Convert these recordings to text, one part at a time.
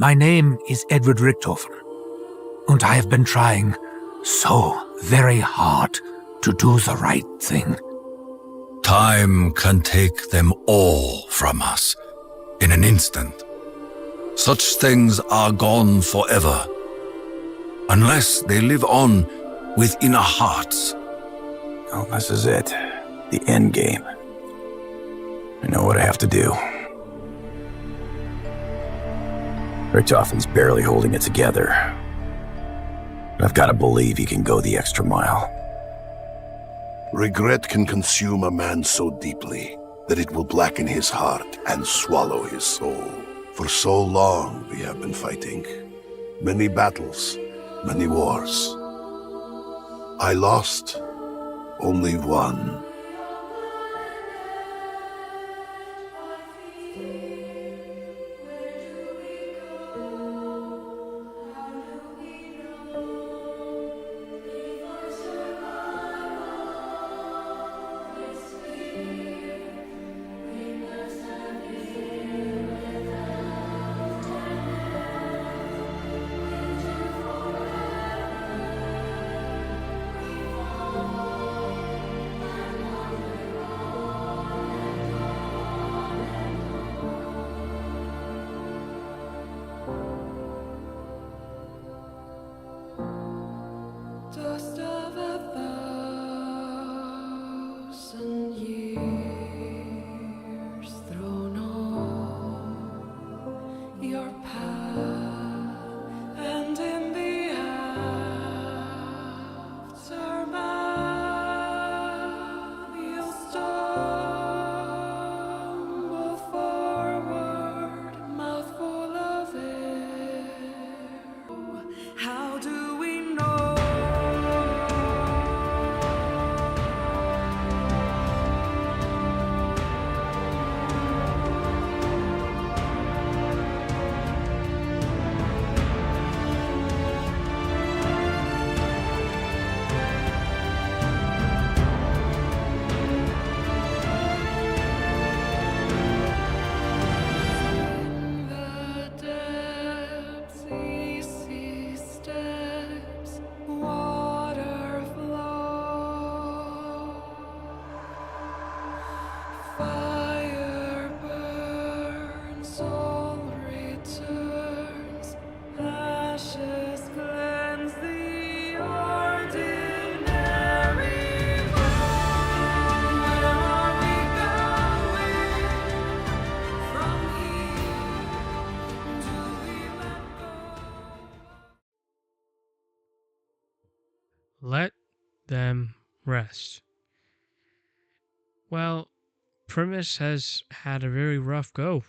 My name is Edward Richthofen, and I have been trying so very hard to do the right thing. Time can take them all from us in an instant. Such things are gone forever, unless they live on within our hearts. Oh, this is it. The end game. I know what I have to do. Richthofen's barely holding it together. But I've got to believe he can go the extra mile. Regret can consume a man so deeply that it will blacken his heart and swallow his soul. For so long we have been fighting. Many battles, many wars. I lost only one. Dust of 1,000 years thrown on your path, and in the aftermath you'll stumble forward, mouth full of air. How do we know? In the depths, easy steps, water flow, fire burns, soul returns, ashes cleanse the ordinary world. Where are we going from here? Do we let go? Let them rest. Well, Primis has had a very rough go,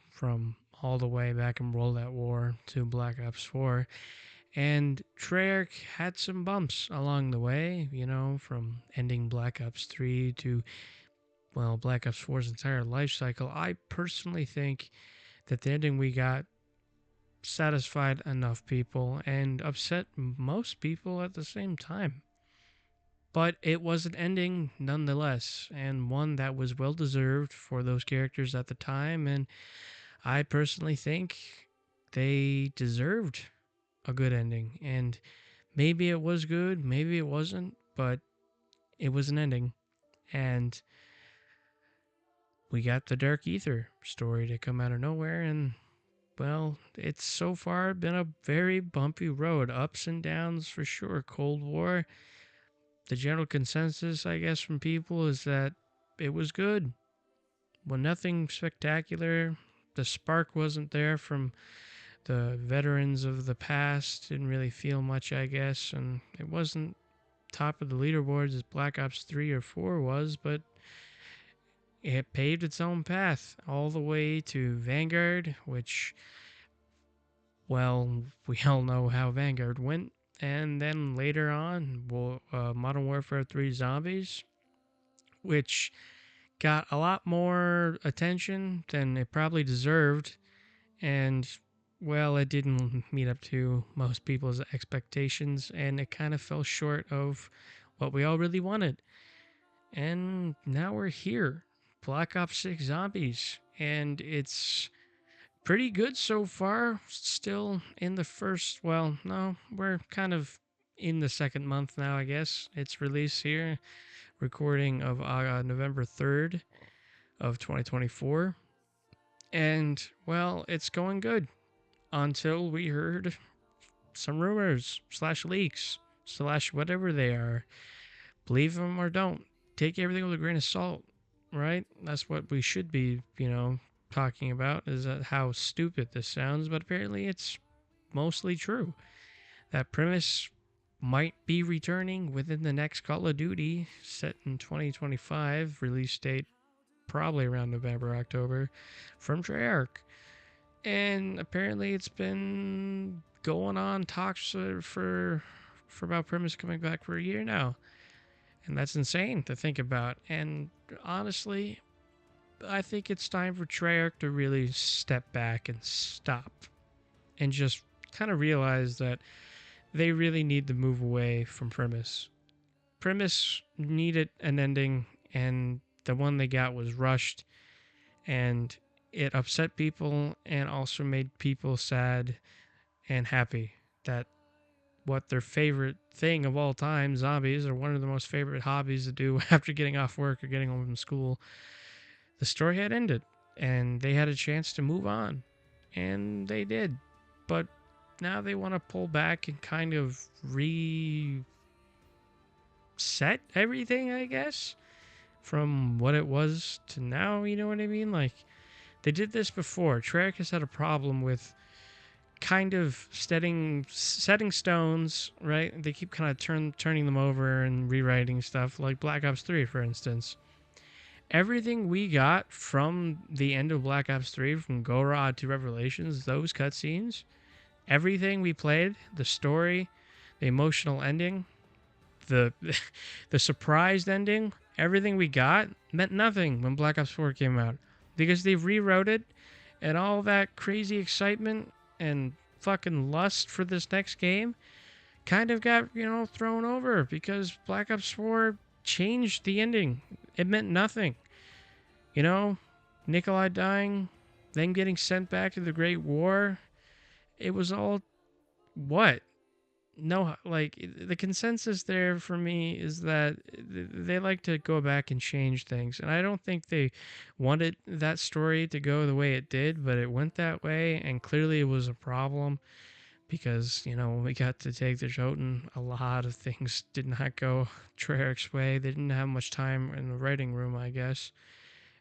from all the way back in World at War to Black Ops 4. And Treyarch had some bumps along the way, from ending Black Ops 3 to, Black Ops 4's entire life cycle. I personally think that the ending we got satisfied enough people and upset most people at the same time. But it was an ending nonetheless, and one that was well deserved for those characters at the time, and I personally think they deserved a good ending. And maybe it was good, maybe it wasn't, but it was an ending. And we got the Dark Ether story to come out of nowhere, and well, it's so far been a very bumpy road, ups and downs for sure. Cold War, the general consensus, I guess, from people is that it was good. Well, nothing spectacular. The spark wasn't there from the veterans of the past. Didn't really feel much, I guess. And it wasn't top of the leaderboards as Black Ops 3 or 4 was, but it paved its own path all the way to Vanguard, which, well, we all know how Vanguard went. And then later on, Modern Warfare 3 Zombies, which got a lot more attention than it probably deserved. And, well, it didn't meet up to most people's expectations, and it kind of fell short of what we all really wanted. And now we're here, Black Ops 6 Zombies, and it's pretty good so far. Still in the first, well, no, we're kind of in the second month now, I guess. It's released here, recording of November 3rd of 2024. And, well, it's going good until we heard some rumors, slash leaks, slash whatever they are. Believe them or don't. Take everything with a grain of salt, right? That's what we should be, talking about, is that how stupid this sounds, but apparently it's mostly true. That Primis might be returning within the next Call of Duty, set in 2025, release date probably around November, October, from Treyarch. And apparently it's been going on talks for about Primis coming back for a year now. And that's insane to think about. And honestly, I think it's time for Treyarch to really step back and stop and just kind of realize that they really need to move away from Primis. Primis needed an ending, and the one they got was rushed, and it upset people and also made people sad and happy that what their favorite thing of all time, zombies, are one of the most favorite hobbies to do after getting off work or getting home from school. The story had ended, and they had a chance to move on, and they did. But now they want to pull back and kind of reset everything, I guess, from what it was to now, you know what I mean? Like, they did this before. Treyarch has had a problem with kind of setting stones, right? They keep kind of turning them over and rewriting stuff, like Black Ops 3, for instance. Everything we got from the end of Black Ops 3, from Gorod to Revelations, those cutscenes, everything we played, the story, the emotional ending, the the surprised ending, everything we got meant nothing when Black Ops 4 came out, because they rewrote it, and all that crazy excitement and fucking lust for this next game kind of got, thrown over because Black Ops 4 changed the ending. It meant nothing. Nikolai dying, then getting sent back to the Great War. It was all what? No, like, the consensus there for me is that they like to go back and change things. And I don't think they wanted that story to go the way it did, but it went that way. And clearly it was a problem because, when we got to take the Jotun, a lot of things did not go Treyarch's way. They didn't have much time in the writing room, I guess.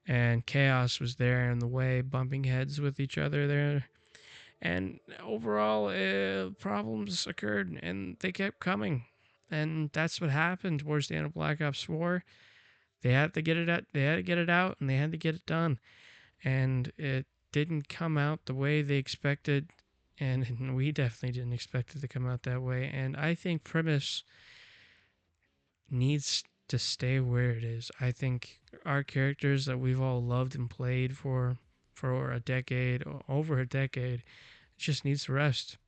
And chaos was there in the way, bumping heads with each other there. And overall, problems occurred, and they kept coming. And that's what happened towards the end of Black Ops 4. They had to get it out. They had to get it out, and they had to get it done. And it didn't come out the way they expected, and we definitely didn't expect it to come out that way. And I think Primis needs to stay where it is. I think our characters that we've all loved and played for a decade, over a decade, just needs to rest.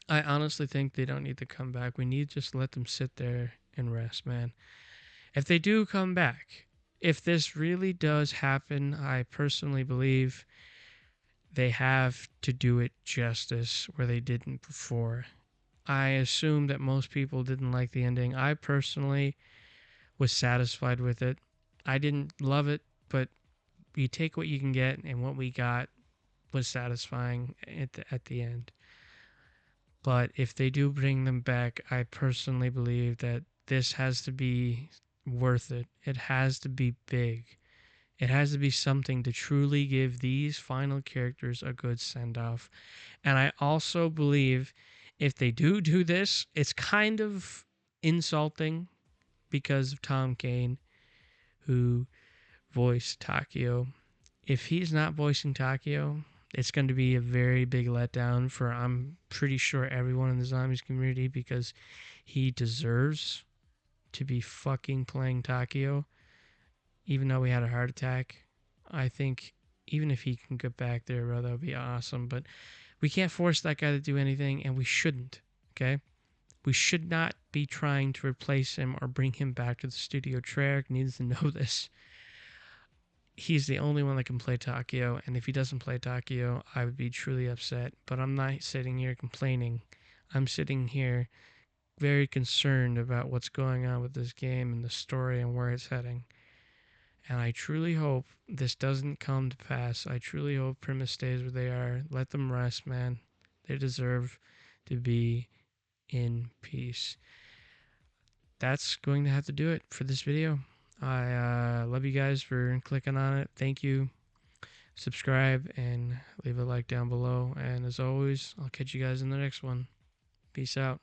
I honestly think they don't need to come back. We need to just let them sit there and rest, man. If they do come back, if this really does happen, I personally believe they have to do it justice where they didn't before. I assume that most people didn't like the ending. I personally was satisfied with it. I didn't love it, but you take what you can get, and what we got was satisfying at the end. But if they do bring them back, I personally believe that this has to be worth it. It has to be big. It has to be something to truly give these final characters a good send-off. And I also believe if they do this, it's kind of insulting because of Tom Kane, who voiced Takio. If he's not voicing Takio, it's going to be a very big letdown for, I'm pretty sure, everyone in the zombies community, because he deserves to be fucking playing Takio. Even though he had a heart attack, I think even if he can get back there, bro, that would be awesome. But we can't force that guy to do anything, and we shouldn't, okay? We should not be trying to replace him or bring him back to the studio. Treyarch needs to know this. he's the only one that can play Takio, and if he doesn't play Takio, I would be truly upset. But I'm not sitting here complaining. I'm sitting here very concerned about what's going on with this game and the story and where it's heading. And I truly hope this doesn't come to pass. I truly hope Primis stays where they are. Let them rest, man. They deserve to be in peace. That's going to have to do it for this video. I love you guys for clicking on it. Thank you. Subscribe and leave a like down below. And as always, I'll catch you guys in the next one. Peace out.